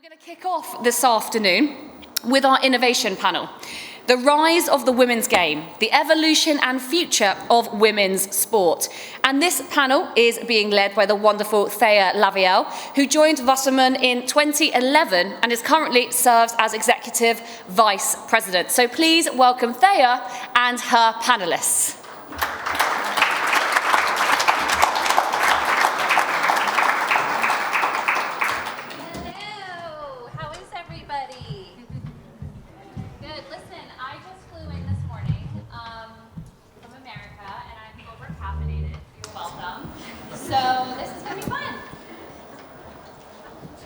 We're going to kick off this afternoon with our innovation panel. The rise of the women's game, the evolution and future of women's sport. And this panel is being led by the wonderful Thea Lavielle, who joined Wasserman in 2011 and is currently serves as Executive Vice President. So please welcome Thea and her panelists.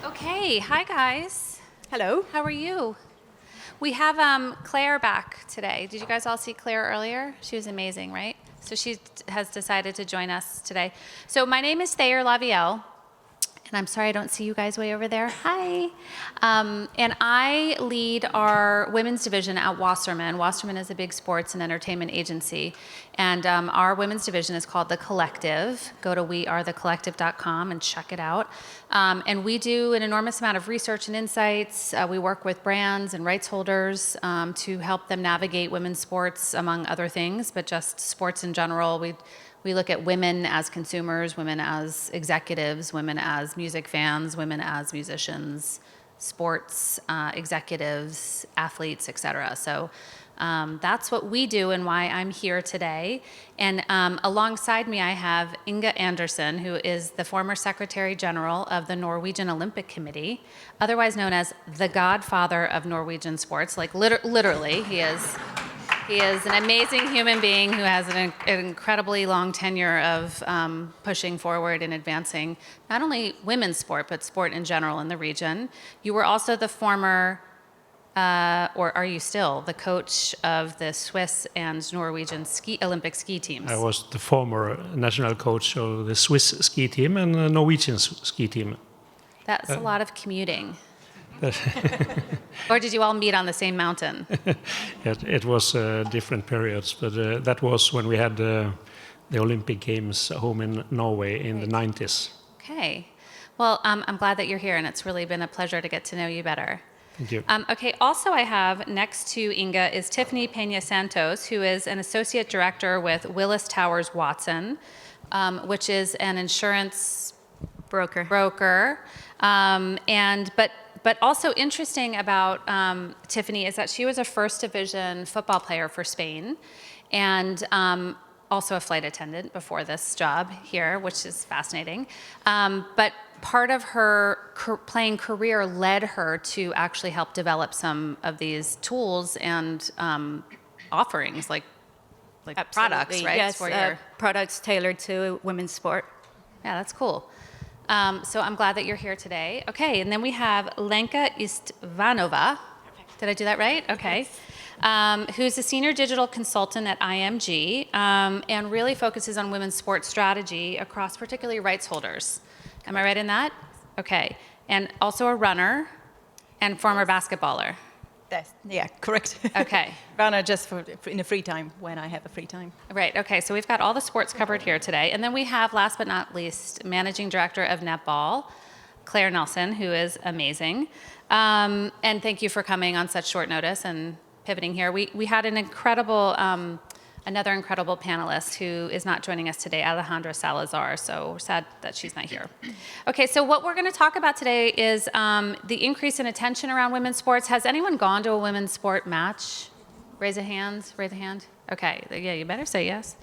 Okay, hi guys. Hello. How are you? We have Claire back today. Did you guys all see Claire earlier? She was amazing, right? So she has decided to join us today. So my name is Thayer Lavielle, and I'm sorry I don't see you guys way over there. Hi. And I lead our women's division at Wasserman. Wasserman is a big sports and entertainment agency, and our women's division is called The Collective. Go to wearethecollective.com and check it out. And we do an enormous amount of research and insights. We work with brands and rights holders to help them navigate women's sports, among other things, but just sports in general. We look at women as consumers, women as executives, women as music fans, women as musicians, sports executives, athletes, etc. So that's what we do and why I'm here today. And alongside me, I have Inga Andersen, who is the former Secretary General of the Norwegian Olympic Committee, otherwise known as the godfather of Norwegian sports. Like literally, he is an amazing human being who has an incredibly long tenure of pushing forward and advancing not only women's sport, but sport in general in the region. You were also the former, or are you still, the coach of the Swiss and Norwegian Olympic ski teams? I was the former national coach of the Swiss ski team and the Norwegian ski team. That's a lot of commuting. Or did you all meet on the same mountain? It was different periods, but that was when we had the Olympic Games home in Norway in the 90s. Okay. Well, I'm glad that you're here, and it's really been a pleasure to get to know you better. Thank you. Okay, also I have next to Inga is Tiffany Peña-Santos, who is an associate director with Willis Towers Watson, which is an insurance broker. But also interesting about Tiffany is that she was a first division football player for Spain, and also a flight attendant before this job here, which is fascinating. But part of her playing career led her to actually help develop some of these tools and offerings, like products, right? Yes, products tailored to women's sport. Yeah, that's cool. So I'm glad that you're here today. Okay, and then we have Lenka Istvanova. Did I do that right? Okay. Who's a senior digital consultant at IMG and really focuses on women's sports strategy across particularly rights holders. Am I right in that? Okay. And also a runner and former basketballer. Yeah, correct. Okay. Runner just for in the free time, when I have a free time. Right, okay, so we've got all the sports covered here today. And then we have, last but not least, Managing Director of Netball, Claire Nelson, who is amazing. And thank you for coming on such short notice and pivoting here. We had an incredible, another incredible panelist who is not joining us today, Alejandra Salazar, so we're sad that she's not here. Okay, so what we're going to talk about today is the increase in attention around women's sports. Has anyone gone to a women's sport match? Raise a hand. Okay, yeah, you better say yes.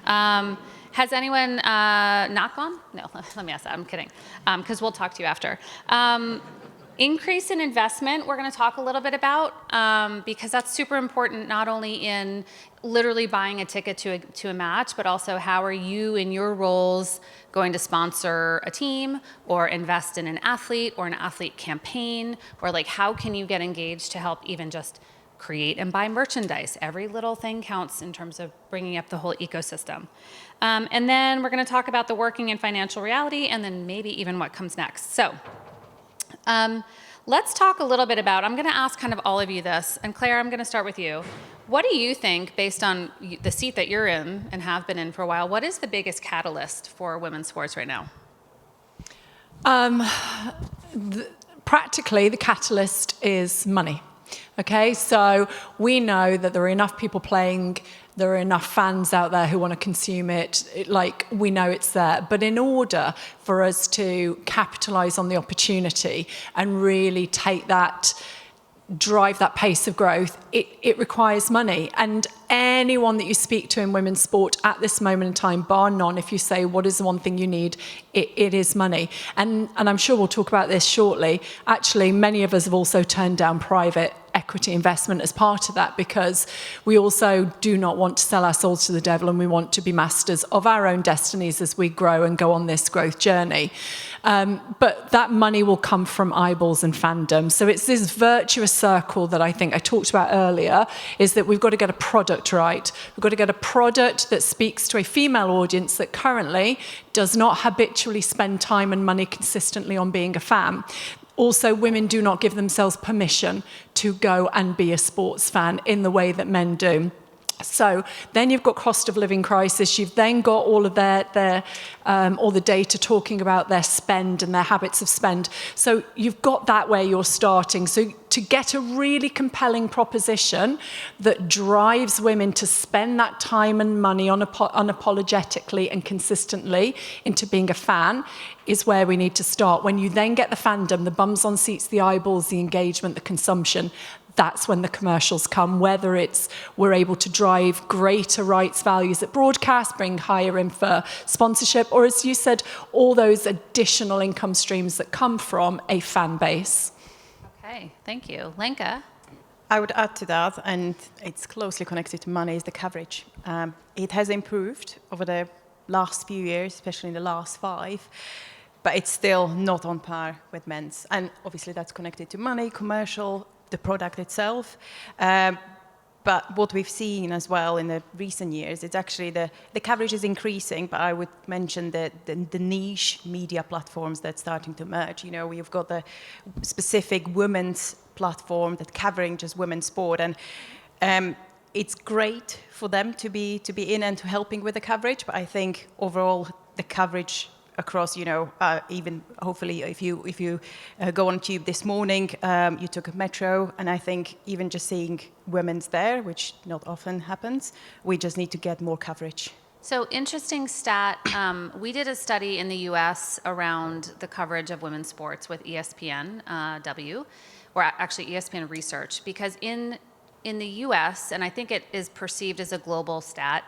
Has anyone not gone? No, let me ask that, I'm kidding, because we'll talk to you after. Increase in investment, we're going to talk a little bit about, because that's super important, not only in literally buying a ticket to a match, but also how are you in your roles going to sponsor a team or invest in an athlete or an athlete campaign, or like how can you get engaged to help even just create and buy merchandise. Every little thing counts in terms of bringing up the whole ecosystem. And then we're going to talk about the working and financial reality, and then maybe even what comes next. So let's talk a little bit about, I'm going to ask kind of all of you this, and Claire, I'm going to start with you. What do you think, based on the seat that you're in and have been in for a while, what is the biggest catalyst for women's sports right now? practically, the catalyst is money. Okay, so we know that there are enough people playing, there are enough fans out there who want to consume it, like we know it's there. But in order for us to capitalize on the opportunity and really drive that pace of growth, it requires money. And anyone that you speak to in women's sport at this moment in time, bar none, if you say, what is the one thing you need, it is money. And I'm sure we'll talk about this shortly. Actually, many of us have also turned down private equity investment as part of that, because we also do not want to sell our souls to the devil, and we want to be masters of our own destinies as we grow and go on this growth journey. But that money will come from eyeballs and fandom. So it's this virtuous circle that I think I talked about earlier, is that we've got to get a product right. We've got to get a product that speaks to a female audience that currently does not habitually spend time and money consistently on being a fan. Also, women do not give themselves permission to go and be a sports fan in the way that men do. So then you've got cost of living crisis. You've then got all of all the data talking about their spend and their habits of spend. So you've got that where you're starting. So to get a really compelling proposition that drives women to spend that time and money unapologetically and consistently into being a fan is where we need to start. When you then get the fandom, the bums on seats, the eyeballs, the engagement, the consumption, that's when the commercials come, whether it's we're able to drive greater rights values at broadcast, bring higher in for sponsorship, or as you said, all those additional income streams that come from a fan base. Okay, thank you. Lenka? I would add to that, and it's closely connected to money, is the coverage. It has improved over the last few years, especially in the last 5, but it's still not on par with men's. And obviously that's connected to money, commercial, the product itself. But what we've seen as well in the recent years, it's actually the coverage is increasing, but I would mention the niche media platforms that's starting to emerge. You know, we've got the specific women's platform that's covering just women's sport, and it's great for them to be in and to helping with the coverage, but I think overall the coverage across, you know, even hopefully if you go on Tube this morning, you took a metro, and I think even just seeing women's there, which not often happens, we just need to get more coverage. So interesting stat, we did a study in the US around the coverage of women's sports with ESPN or actually ESPN Research, because in the US, and I think it is perceived as a global stat,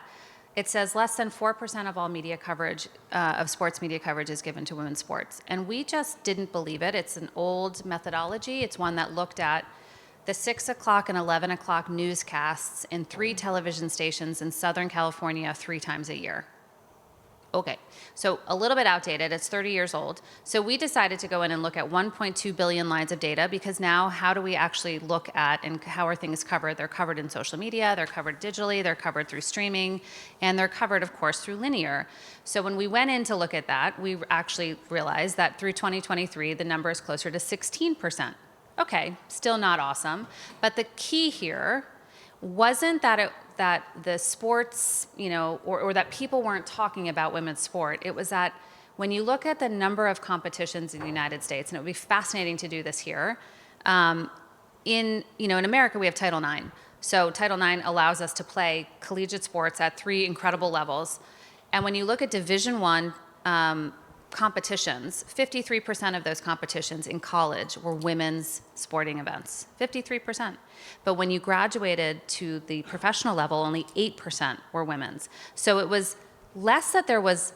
it says less than 4% of all media coverage, of sports media coverage is given to women's sports. And we just didn't believe it. It's an old methodology. It's one that looked at the 6 o'clock and 11 o'clock newscasts in 3 television stations in Southern California 3 times a year. Okay, so a little bit outdated, it's 30 years old. So we decided to go in and look at 1.2 billion lines of data, because now how do we actually look at and how are things covered? They're covered in social media, they're covered digitally, they're covered through streaming, and they're covered, of course, through linear. So when we went in to look at that, we actually realized that through 2023, the number is closer to 16%. Okay, still not awesome, but the key here wasn't that that the sports, you know, or that people weren't talking about women's sport. It was that when you look at the number of competitions in the United States, and it would be fascinating to do this here, in America we have Title IX. So Title IX allows us to play collegiate sports at 3 incredible levels. And when you look at Division I competitions, 53% of those competitions in college were women's sporting events, 53%. But when you graduated to the professional level, only 8% were women's. So it was less that there was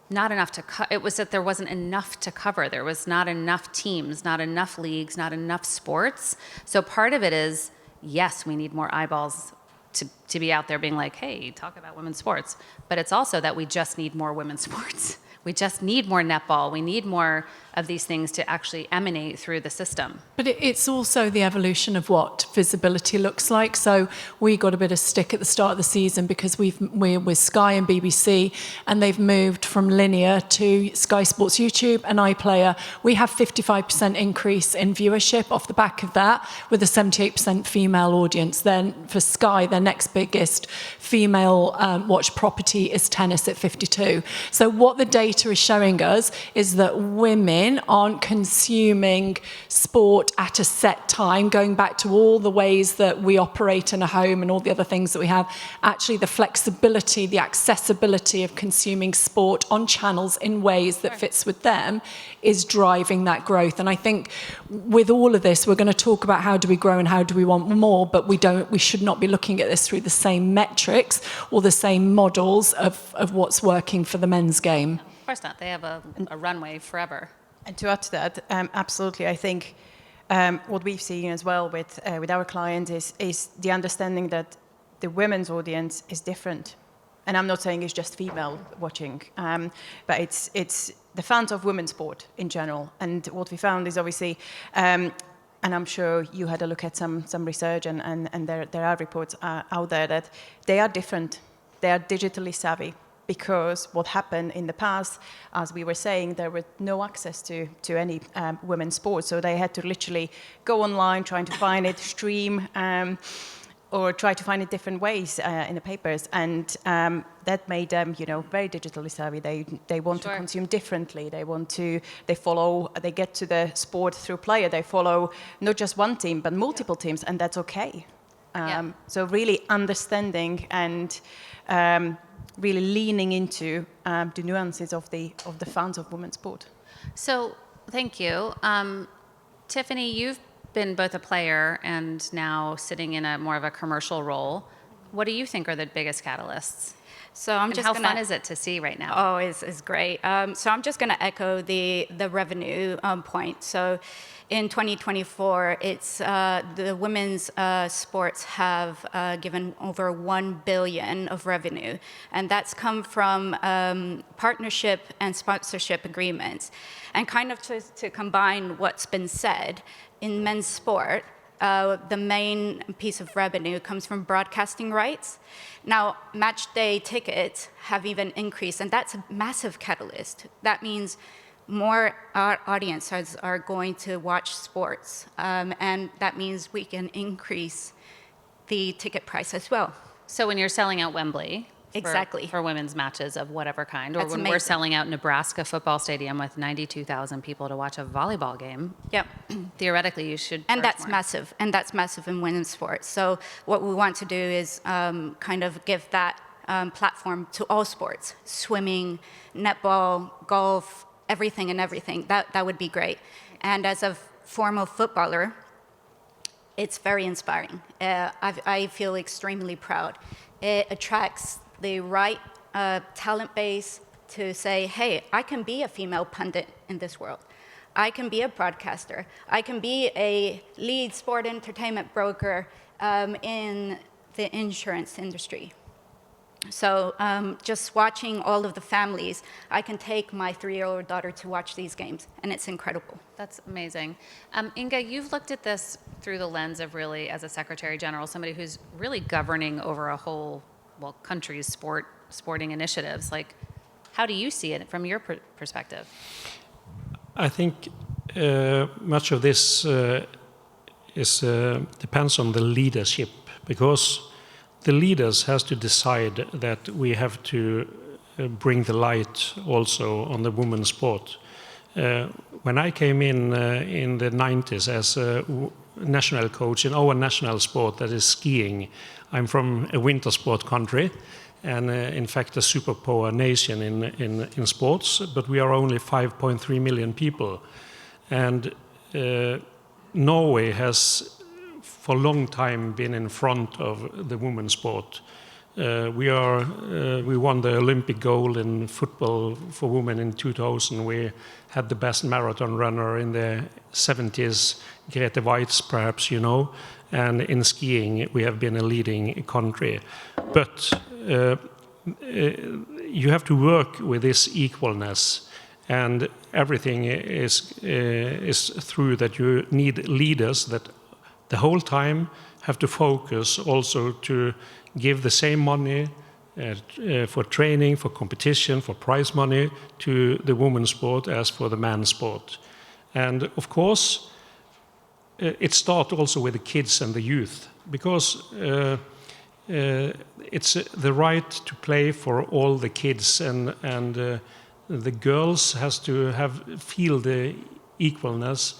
not enough it was that there wasn't enough to cover. There was not enough teams, not enough leagues, not enough sports. So part of it is, yes, we need more eyeballs to be out there being like, hey, talk about women's sports. But it's also that we just need more women's sports. We just need more netball. We need more of these things to actually emanate through the system. But it's also the evolution of what visibility looks like. So we got a bit of stick at the start of the season because we're with Sky and BBC, and they've moved from linear to Sky Sports YouTube and iPlayer. We have 55% increase in viewership off the back of that, with a 78% female audience. Then for Sky, their next biggest female watch property is tennis at 52. So what the data is showing us is that women women aren't consuming sport at a set time, going back to all the ways that we operate in a home and all the other things that we have, actually the flexibility, the accessibility of consuming sport on channels in ways that fits with them is driving that growth. And I think with all of this, we're going to talk about how do we grow and how do we want more, but we should not be looking at this through the same metrics or the same models of what's working for the men's game. Of course not. They have a runway forever. And to add to that, absolutely, I think what we've seen as well with our clients is the understanding that the women's audience is different. And I'm not saying it's just female watching, but it's the fans of women's sport in general. And what we found is obviously, and I'm sure you had a look at some research, and there are reports out there that they are different. They are digitally savvy. Because what happened in the past, as we were saying, there was no access to any women's sports. So they had to literally go online, trying to find it, stream, or try to find it different ways in the papers. And that made them, very digitally savvy. They want to consume differently. They get to the sport through player. They follow not just one team, but multiple teams, and that's okay. So really understanding and really leaning into the nuances of the fans of women's sport. So, thank you. Tiffany, you've been both a player and now sitting in a more of a commercial role. What do you think are the biggest catalysts? So I'm And just how gonna, fun is it to see right now? Oh, it's great. So I'm just going to echo the revenue point. So in 2024, it's the women's sports have given over 1 billion of revenue, and that's come from partnership and sponsorship agreements. And kind of to combine what's been said, in men's sport, the main piece of revenue comes from broadcasting rights. Now, match day tickets have even increased, and that's a massive catalyst. That means more audiences are going to watch sports, and that means we can increase the ticket price as well. So when you're selling out Wembley, Exactly. for women's matches of whatever kind, or That's when we're amazing. selling out Nebraska football stadium with 92,000 people to watch a volleyball game, Yep. theoretically you should And charge that's more. massive, and that's massive in women's sports. So what we want to do is kind of give that platform to all sports: swimming, netball, golf, everything and everything. That would be great. And as a former footballer, it's very inspiring. I feel extremely proud. It attracts the right talent base to say, hey, I can be a female pundit in this world. I can be a broadcaster. I can be a lead sport entertainment broker in the insurance industry. So just watching all of the families, I can take my 3-year-old daughter to watch these games, and it's incredible. That's amazing. Inga, you've looked at this through the lens of really, as a Secretary General, somebody who's really governing over a whole, country's sporting initiatives. Like, how do you see it from your perspective? I think much of this depends on the leadership, because the leaders has to decide that we have to bring the light also on the women's sport. When I came in the 90s as a national coach in our national sport, that is skiing, I'm from a winter sport country, and in fact a superpower nation in sports, but we are only 5.3 million people. And Norway has for a long time been in front of the women's sport. We won the Olympic gold in football for women in 2000. We had the best marathon runner in the 70s, Grete Waitz, perhaps you know. And in skiing, we have been a leading country. But you have to work with this equalness, and everything is through that. You need leaders that the whole time have to focus also to give the same money for training, for competition, for prize money to the women's sport as for the men's sport. And of course, it starts also with the kids and the youth, because it's the right to play for all the kids, and the girls has to feel the equalness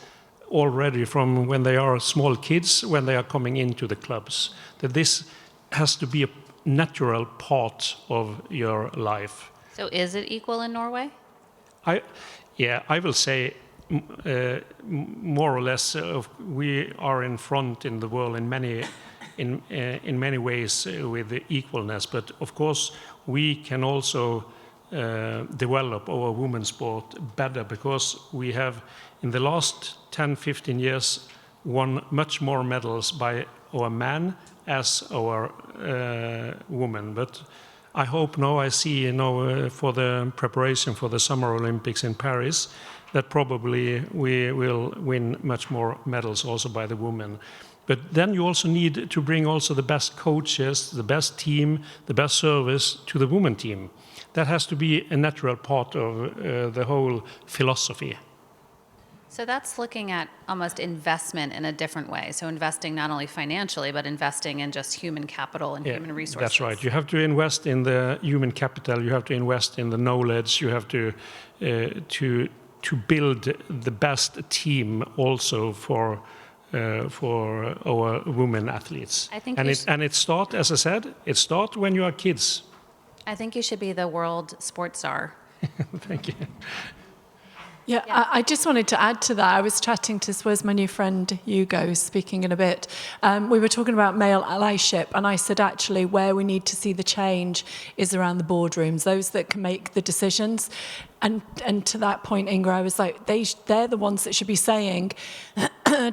already from when they are small kids, when they are coming into the clubs. That this has to be a natural part of your life. So is it equal in Norway? I will say more or less we are in front in the world in many ways with the equalness, but of course we can also develop our women's sport better, because we have in the last 10-15 years won much more medals by our men as our women. But I hope now I see for the preparation for the Summer Olympics in Paris that probably we will win much more medals also by the women. But then you also need to bring also the best coaches, the best team, the best service to the women team. That has to be a natural part of the whole philosophy. So that's looking at almost investment in a different way. So investing not only financially, but investing in just human capital and human resources. That's right. You have to invest in the human capital. You have to invest in the knowledge. You have to build the best team also for our women athletes. I think it starts, as I said, it starts when you are kids. I think you should be the world sports star. Thank you. Yeah, I just wanted to add to that. I was chatting to, where's my new friend Hugo, speaking in a bit. We were talking about male allyship, and I said actually where we need to see the change is around the boardrooms, those that can make the decisions. And to that point, Inga, I was like, they're the ones that should be saying,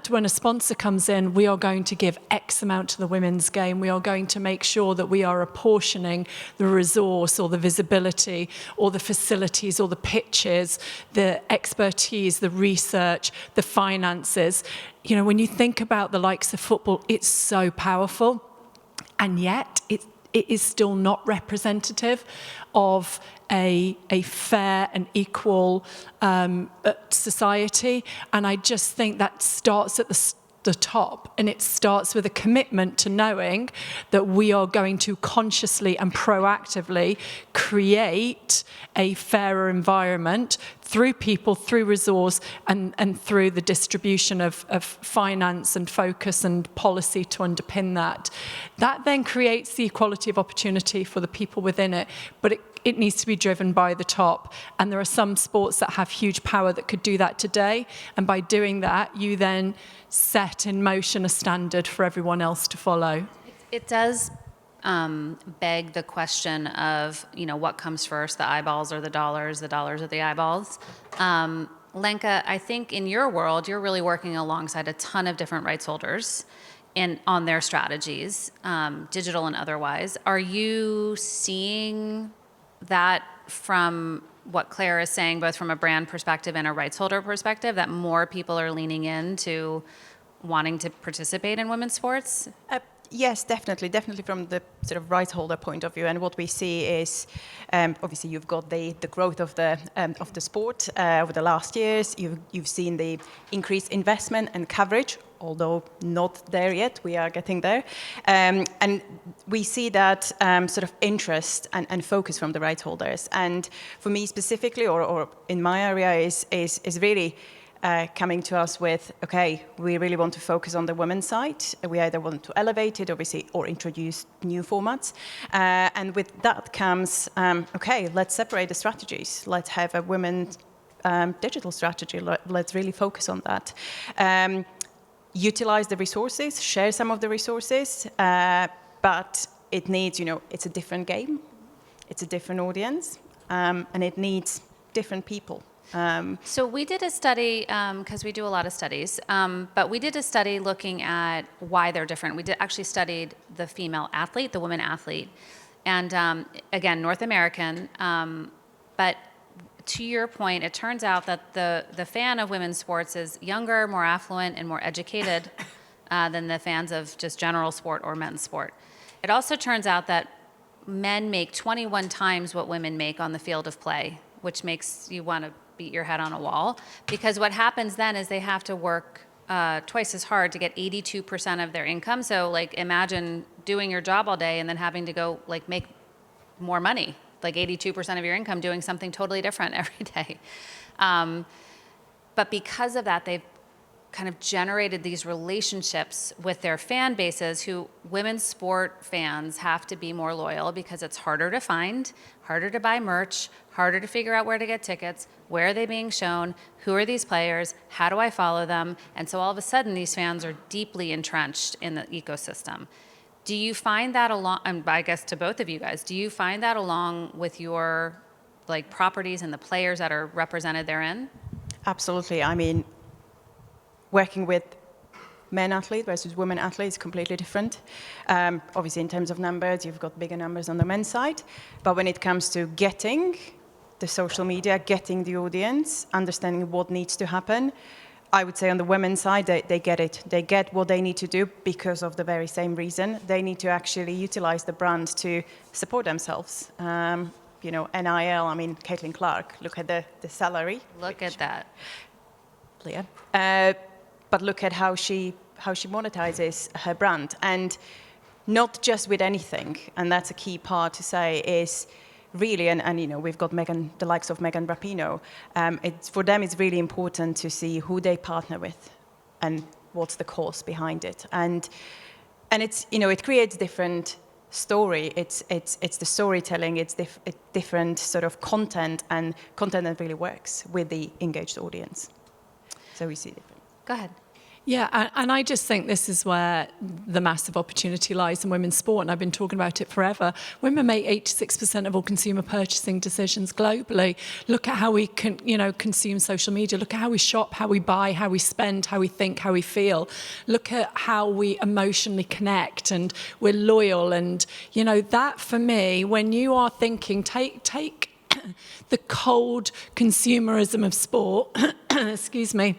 when a sponsor comes in, we are going to give X amount to the women's game. We are going to make sure that we are apportioning the resource or the visibility or the facilities or the pitches, the expertise, the research, the finances. You know, when you think about the likes of football, it's so powerful. And yet it is still not representative of a fair and equal society. And I just think that starts at the top, and it starts with a commitment to knowing that we are going to consciously and proactively create a fairer environment through people, through resource, and through the distribution of finance and focus and policy to underpin that. That then creates the equality of opportunity for the people within it, but it needs to be driven by the top. And there are some sports that have huge power that could do that today. And by doing that, you then set in motion a standard for everyone else to follow. It does beg the question of, what comes first, the eyeballs or the dollars or the eyeballs. Lenka, I think in your world, you're really working alongside a ton of different rights holders on their strategies, digital and otherwise. Are you seeing that from what Claire is saying, both from a brand perspective and a rights holder perspective, that more people are leaning into wanting to participate in women's sports? Yes, definitely from the sort of rights holder point of view. And what we see is, obviously, you've got the growth of the sport over the last years. You've seen the increased investment and coverage, although not there yet. We are getting there, and we see that sort of interest and focus from the rights holders. And for me specifically, or in my area, is really coming to us with, okay, we really want to focus on the women's side. We either want to elevate it, obviously, or introduce new formats. And with that comes, okay, let's separate the strategies. Let's have a women's digital strategy. Let's really focus on that. Utilize the resources, share some of the resources, but it needs, it's a different game. It's a different audience, and it needs different people. So we did a study, because we do a lot of studies, but we did a study looking at why they're different. We actually studied the female athlete, the woman athlete, and again, North American, but to your point, it turns out that the fan of women's sports is younger, more affluent, and more educated than the fans of just general sport or men's sport. It also turns out that men make 21 times what women make on the field of play, which makes you want to beat your head on a wall, because what happens then is they have to work twice as hard to get 82% of their income. So imagine doing your job all day and then having to go make more money like 82% of your income doing something totally different every day. But because of that, they've kind of generated these relationships with their fan bases, who women's sport fans have to be more loyal because it's harder to find, harder to buy merch, harder to figure out where to get tickets, where are they being shown, who are these players, how do I follow them? And so all of a sudden, these fans are deeply entrenched in the ecosystem. Do you find that along, and I guess to both of you guys, do you find that along with your like properties and the players that are represented therein? Absolutely. I mean, working with men athletes versus women athletes is completely different. Obviously, in terms of numbers, you've got bigger numbers on the men's side. But when it comes to getting the social media, getting the audience, understanding what needs to happen, I would say on the women's side, they get it. They get what they need to do because of the very same reason. They need to actually utilize the brand to support themselves. You know, NIL, I mean, Caitlin Clark, look at the salary. Look at that. Yeah. But look at how she monetizes her brand, and not just with anything. And that's a key part to say is really, and you know, we've got the likes of Megan Rapinoe. For them, it's really important to see who they partner with, and what's the cause behind it. And it's, you know, it creates different story. It's the storytelling. It's different sort of content, and content that really works with the engaged audience. So we see different. Go ahead. Yeah, and I just think this is where the massive opportunity lies in women's sport, and I've been talking about it forever. Women make 86% of all consumer purchasing decisions globally. Look at how we consume social media. Look at how we shop, how we buy, how we spend, how we think, how we feel. Look at how we emotionally connect, and we're loyal. And, you know, that for me, when you are thinking, take the cold consumerism of sport, excuse me,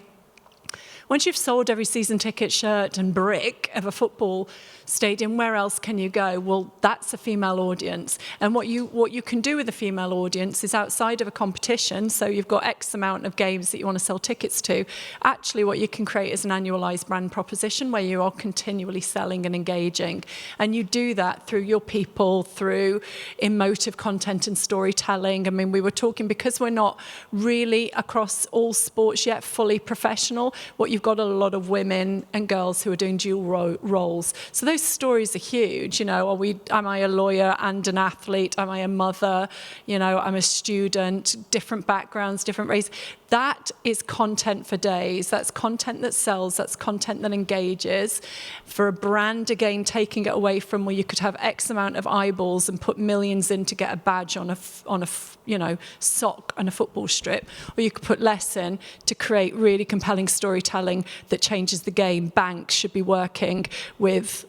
once you've sold every season ticket, shirt and brick of a football stadium, where else can you go? Well, that's a female audience. And what you can do with a female audience is outside of a competition, so you've got X amount of games that you want to sell tickets to, actually what you can create is an annualized brand proposition where you are continually selling and engaging. And you do that through your people, through emotive content and storytelling. I mean, we were talking, because we're not really across all sports yet fully professional, what you've got a lot of women and girls who are doing dual roles. So those stories are huge. You know, am I a lawyer and an athlete? Am I a mother? You know, I'm a student, different backgrounds, different races. That is content for days. That's content that sells. That's content that engages. For a brand, again, taking it away from where you could have X amount of eyeballs and put millions in to get a badge on a sock and a football strip, or you could put less in to create really compelling storytelling that changes the game. Banks should be working with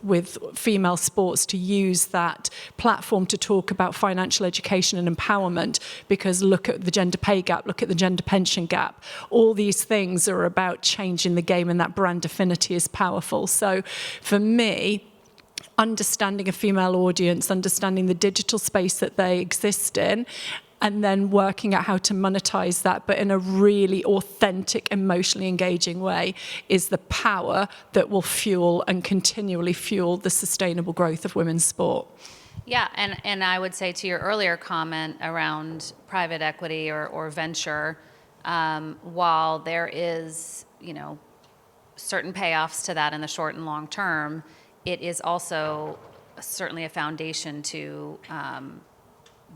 female sports to use that platform to talk about financial education and empowerment, because look at the gender pay gap, look at the gender pension gap. All these things are about changing the game, and that brand affinity is powerful. So for me, understanding a female audience, understanding the digital space that they exist in, and then working out how to monetize that, but in a really authentic, emotionally engaging way, is the power that will fuel and continually fuel the sustainable growth of women's sport. Yeah, and I would say to your earlier comment around private equity or venture, while there is, you know, certain payoffs to that in the short and long term, it is also certainly a foundation to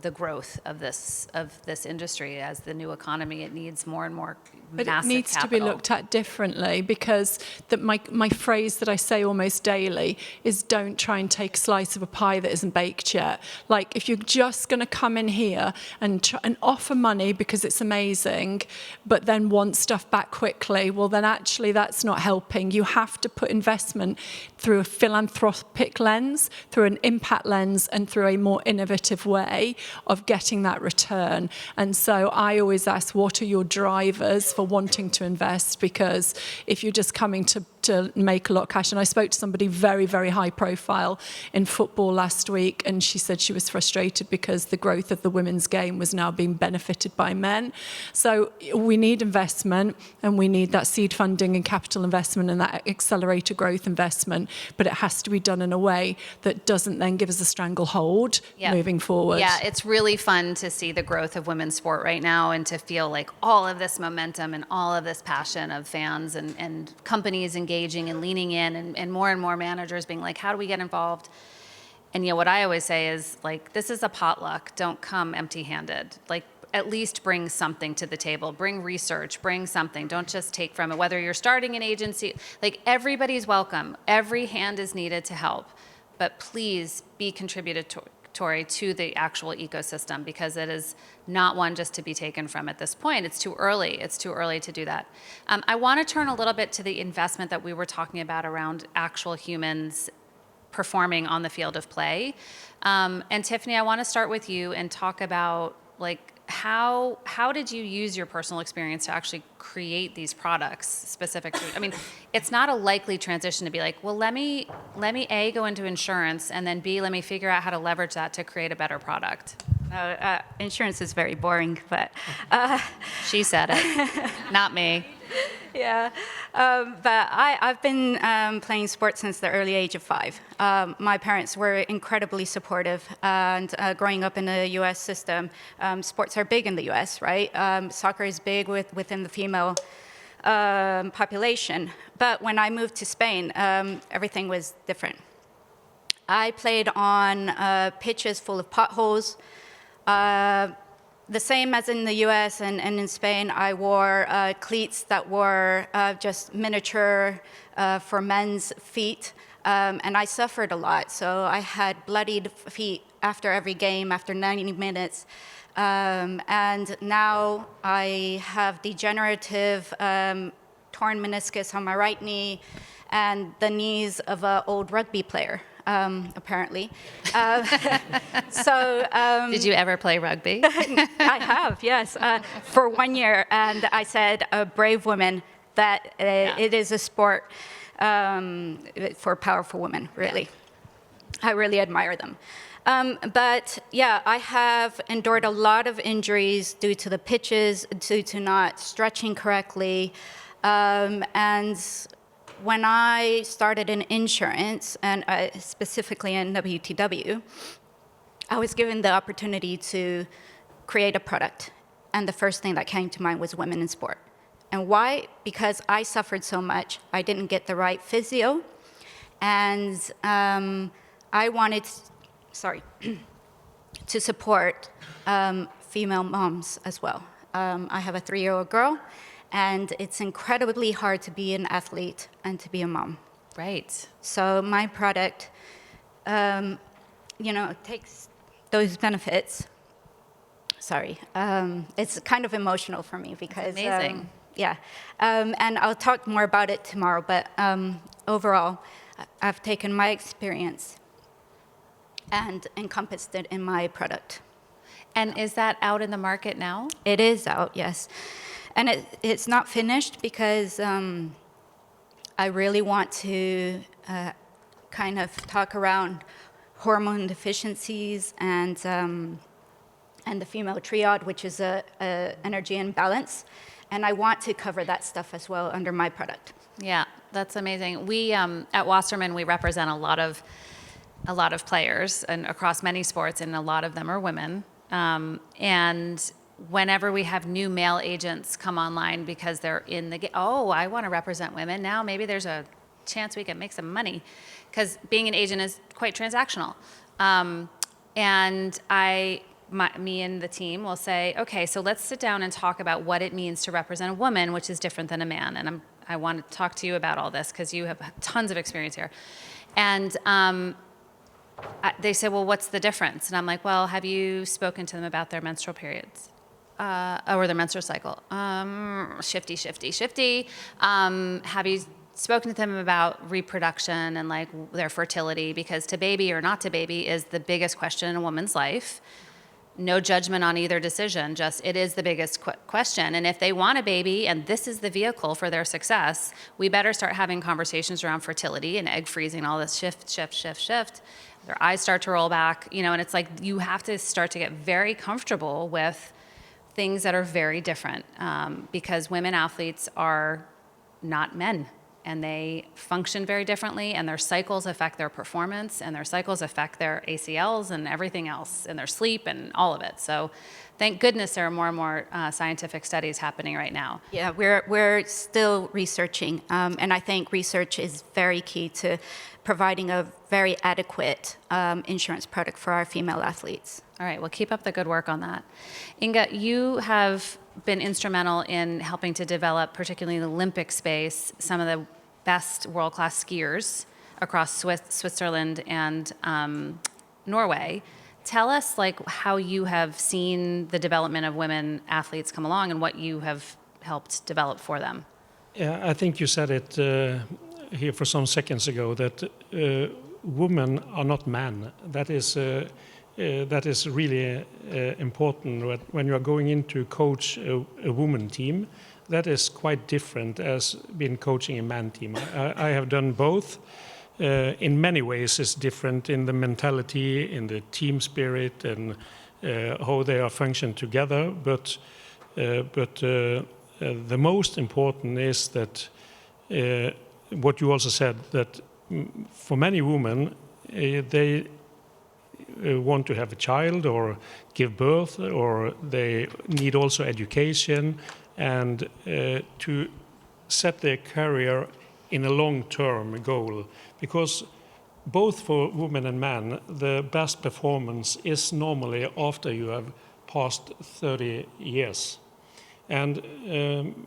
the growth of this industry. As the new economy, it needs more and more but massive it needs capital. to be looked at differently, because my phrase that I say almost daily is, don't try and take a slice of a pie that isn't baked yet. Like, if you're just going to come in here and offer money because it's amazing, but then want stuff back quickly, well, then actually that's not helping. You have to put investment through a philanthropic lens, through an impact lens, and through a more innovative way of getting that return. And so I always ask, what are your drivers for wanting to invest? Because if you're just coming to to make a lot of cash. And I spoke to somebody very, very high profile in football last week, and she said she was frustrated because the growth of the women's game was now being benefited by men. So we need investment, and we need that seed funding and capital investment and that accelerator growth investment, but it has to be done in a way that doesn't then give us a stranglehold moving forward. Yeah, it's really fun to see the growth of women's sport right now and to feel like all of this momentum and all of this passion of fans and companies engaging and leaning in and more managers being like, how do we get involved? And what I always say is, like, this is a potluck. Don't come empty-handed. Like, at least bring something to the table. Bring research, bring something. Don't just take from it. Whether you're starting an agency, like, everybody's welcome. Every hand is needed to help. But please be contributory to the actual ecosystem, because it is not one just to be taken from at this point. It's too early. It's too early to do that. I want to turn a little bit to the investment that we were talking about around actual humans performing on the field of play. And Tiffany, I want to start with you and talk about, like, how did you use your personal experience to actually create these products specific to, I mean, it's not a likely transition to be like, well, let me A, go into insurance, and then B, let me figure out how to leverage that to create a better product. Insurance is very boring, but... She said it, not me. Yeah, but I've been playing sports since the early age of 5. My parents were incredibly supportive, and growing up in the U.S. system, sports are big in the U.S., right? Soccer is big within the female population. But when I moved to Spain, everything was different. I played on pitches full of potholes. The same as in the US and in Spain, I wore cleats that were just miniature for men's feet, and I suffered a lot. So I had bloodied feet after every game, after 90 minutes. And now I have degenerative torn meniscus on my right knee and the knees of an old rugby player. Apparently. Did you ever play rugby? I have, yes, for 1 year. And I said, a brave woman, that it is a sport for powerful women, really. Yeah. I really admire them. But yeah, I have endured a lot of injuries due to the pitches, due to not stretching correctly. And when I started in insurance, and specifically in WTW, I was given the opportunity to create a product. And the first thing that came to mind was women in sport. And why? Because I suffered so much. I didn't get the right physio. And I wanted, to support female moms as well. I have a 3-year-old girl. And it's incredibly hard to be an athlete and to be a mom. Right. So my product, takes those benefits. It's kind of emotional for me because... It's amazing. And I'll talk more about it tomorrow, but overall, I've taken my experience and encompassed it in my product. And is that out in the market now? It is out, yes. And it's not finished because I really want to kind of talk around hormone deficiencies and the female triad, which is a energy imbalance. And I want to cover that stuff as well under my product. Yeah, that's amazing. We at Wasserman, we represent a lot of players and across many sports, and a lot of them are women. And whenever we have new male agents come online because they're in the game, I want to represent women now, maybe there's a chance we can make some money, because being an agent is quite transactional. And me and the team will say, okay, so let's sit down and talk about what it means to represent a woman, which is different than a man. And I want to talk to you about all this because you have tons of experience here. And they say, well, what's the difference? And I'm like, well, have you spoken to them about their menstrual periods? Or their menstrual cycle? Shifty. Have you spoken to them about reproduction and like their fertility? Because to baby or not to baby is the biggest question in a woman's life. No judgment on either decision, just it is the biggest question. And if they want a baby and this is the vehicle for their success, we better start having conversations around fertility and egg freezing, all this shift. Their eyes start to roll back, and it's like you have to start to get very comfortable with things that are very different because women athletes are not men. And they function very differently, and their cycles affect their performance, and their cycles affect their ACLs and everything else, and their sleep and all of it. So thank goodness there are more and more scientific studies happening right now. Yeah, we're still researching, and I think research is very key to providing a very adequate insurance product for our female athletes. All right, well, keep up the good work on that. Inga, you have been instrumental in helping to develop, particularly in the Olympic space, some of the best world-class skiers across Switzerland and Norway. Tell us how you have seen the development of women athletes come along and what you have helped develop for them. Yeah, I think you said it here for some seconds ago that women are not men. That is really important when you are going in to coach a woman team. That is quite different as being coaching a man team. I have done both. In many ways it's different in the mentality, in the team spirit, and how they are functioning together. But the most important is that what you also said, that for many women, they want to have a child or give birth, or they need also education and to set their career in a long-term goal. Because both for women and men, the best performance is normally after you have passed 30 years. And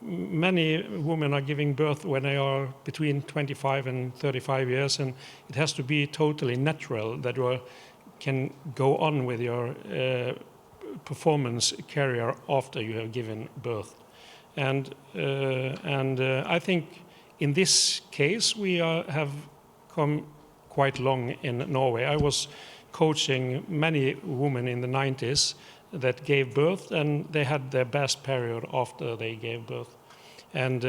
many women are giving birth when they are between 25 and 35 years, and it has to be totally natural that you can go on with your performance career after you have given birth. And I think in this case we have come quite long in Norway. I was coaching many women in the 90s that gave birth, and they had their best period after they gave birth. And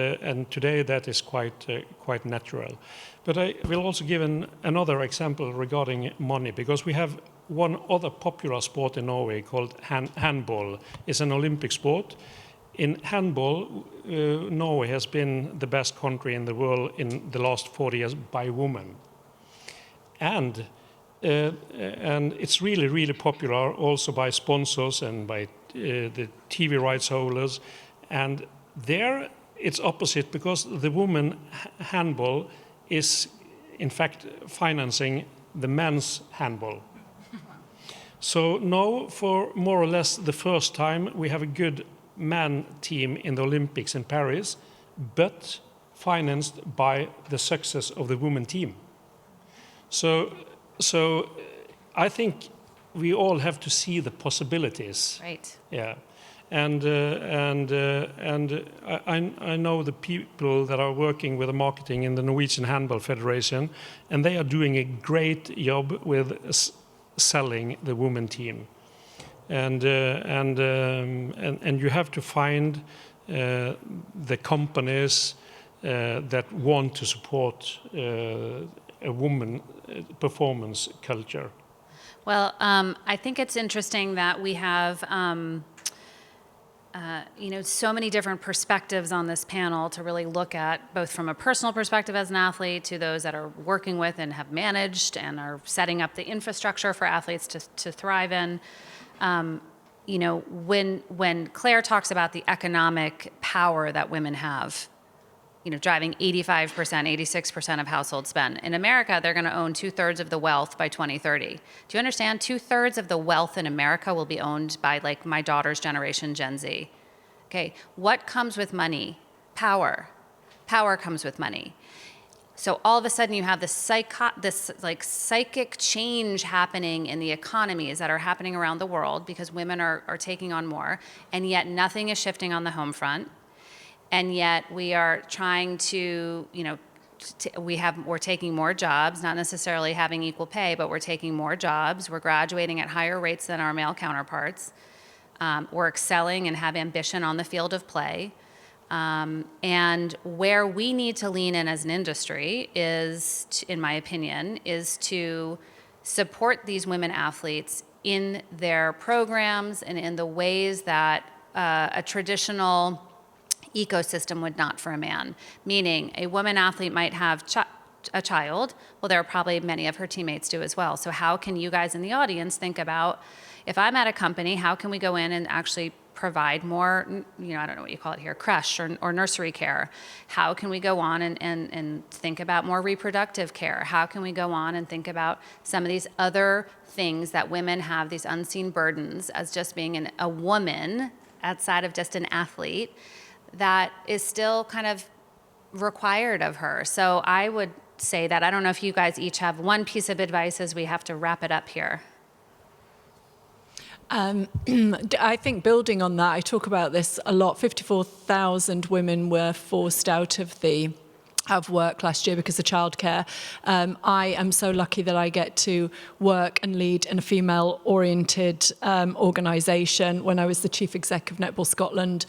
today that is quite natural. But I will also give another example regarding money, because we have one other popular sport in Norway called handball. It's an Olympic sport. In handball, Norway has been the best country in the world in the last 40 years by women. And it's really, really popular also by sponsors and by the TV rights holders. And there it's opposite, because the women handball is in fact financing the men's handball. So now, for more or less the first time, we have a good man team in the Olympics in Paris, but financed by the success of the women team. So I think we all have to see the possibilities. Right. Yeah, and I know the people that are working with the marketing in the Norwegian Handball Federation, and they are doing a great job with selling the women team. And you have to find the companies that want to support a woman performance culture. Well, I think it's interesting that we have, so many different perspectives on this panel to really look at, both from a personal perspective as an athlete to those that are working with and have managed and are setting up the infrastructure for athletes to thrive in. When Claire talks about the economic power that women have, driving 85%, 86% of household spend. In America, they're going to own 2/3 of the wealth by 2030. Do you understand? 2/3 of the wealth in America will be owned by my daughter's generation, Gen Z. Okay, what comes with money? Power. Power comes with money. So all of a sudden you have this psychic change happening in the economies that are happening around the world because women are taking on more, and yet nothing is shifting on the home front. And yet we are trying to, we're taking more jobs, not necessarily having equal pay, but we're taking more jobs. We're graduating at higher rates than our male counterparts. We're excelling and have ambition on the field of play. And where we need to lean in as an industry is, in my opinion, is to support these women athletes in their programs and in the ways that a traditional ecosystem would not for a man. Meaning, a woman athlete might have a child. Well, there are probably many of her teammates do as well. So how can you guys in the audience think about, if I'm at a company, how can we go in and actually provide more, I don't know what you call it here, creche or nursery care? How can we go on and think about more reproductive care? How can we go on and think about some of these other things that women have, these unseen burdens as just being a woman outside of just an athlete that is still kind of required of her? So I would say that. I don't know if you guys each have one piece of advice as we have to wrap it up here. I think building on that, I talk about this a lot. 54,000 women were forced out of work last year because of childcare. I am so lucky that I get to work and lead in a female-oriented organisation. When I was the chief exec of Netball Scotland,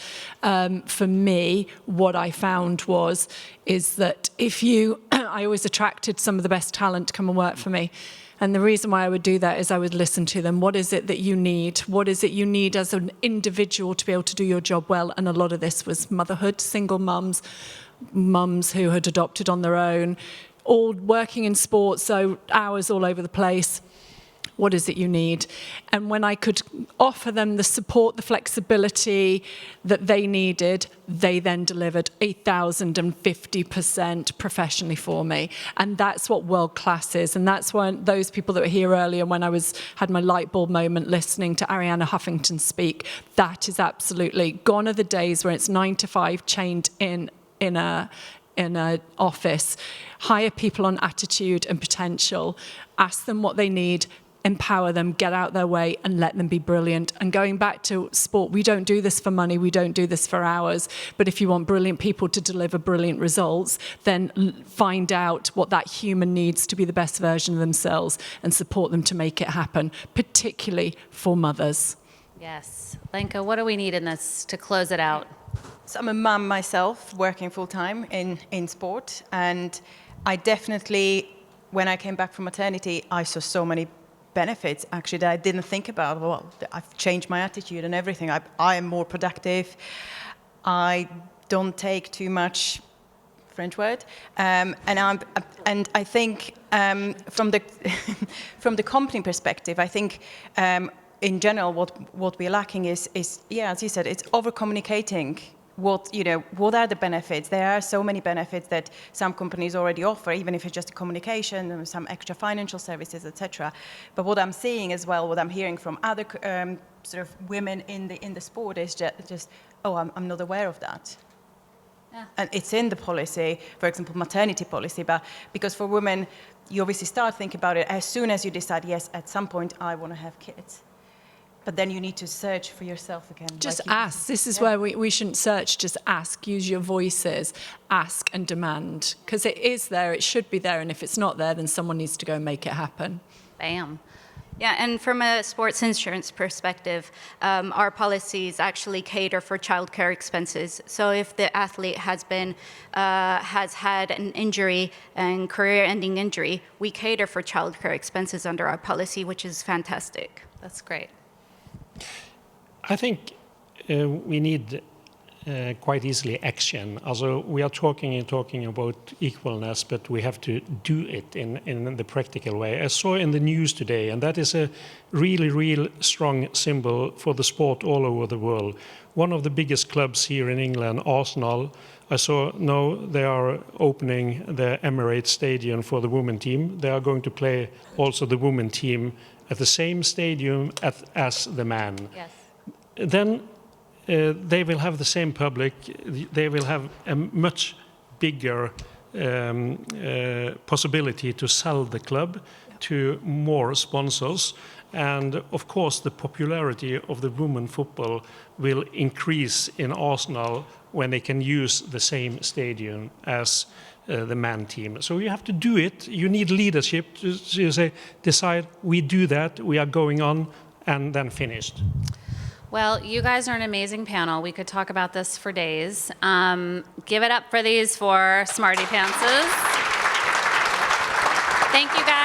for me, what I found is that I always attracted some of the best talent to come and work for me. And the reason why I would do that is I would listen to them. What is it that you need? What is it you need as an individual to be able to do your job well? And a lot of this was motherhood, single mums who had adopted on their own, all working in sports, so hours all over the place. What is it you need? And when I could offer them the support, the flexibility that they needed, they then delivered 1,050% professionally for me. And that's what world class is. And that's why those people that were here earlier, when I had my light bulb moment listening to Arianna Huffington speak, that is absolutely gone are the days where it's 9 to 5 chained in a office. Hire people on attitude and potential. Ask them what they need. Empower them, get out their way, and let them be brilliant. And going back to sport, we don't do this for money, we don't do this for hours. But if you want brilliant people to deliver brilliant results, then find out what that human needs to be the best version of themselves and support them to make it happen, particularly for mothers. Yes. Lenka, what do we need in this to close it out? So I'm a mum myself, working full-time in sport. And I definitely, when I came back from maternity, I saw so many benefits actually that I didn't think about. Well, I've changed my attitude and everything. I am more productive. I don't take too much French word, and I think from the from the company perspective, I think in general what we're lacking is as you said, it's over communicating. What are the benefits? There are so many benefits that some companies already offer, even if it's just communication and some extra financial services, etc. But what I'm seeing as well, what I'm hearing from other sort of women in the sport is just I'm not aware of that. Yeah. And it's in the policy, for example, maternity policy, but because for women, you obviously start thinking about it as soon as you decide, yes, at some point I want to have kids. But then you need to search for yourself again. Just ask. This is where we shouldn't search, just ask. Use your voices. Ask and demand. Because it is there, it should be there, and if it's not there, then someone needs to go and make it happen. Bam. Yeah, and from a sports insurance perspective, our policies actually cater for childcare expenses. So if the athlete has had an injury and career-ending injury, we cater for childcare expenses under our policy, which is fantastic. That's great. I think we need quite easily action. Also, we are talking about equalness, but we have to do it in the practical way. I saw in the news today, and that is a real strong symbol for the sport all over the world. One of the biggest clubs here in England, Arsenal, I saw now they are opening the Emirates Stadium for the women team. They are going to play also the women team at the same stadium as the man. Yes. Then they will have the same public. They will have a much bigger possibility to sell the club to more sponsors. And of course, the popularity of the women football will increase in Arsenal when they can use the same stadium as the man team. So you have to do it. You need leadership to say, decide, we do that, we are going on, and then finished. Well, you guys are an amazing panel. We could talk about this for days. Give it up for these four smarty pantses. Thank you, guys.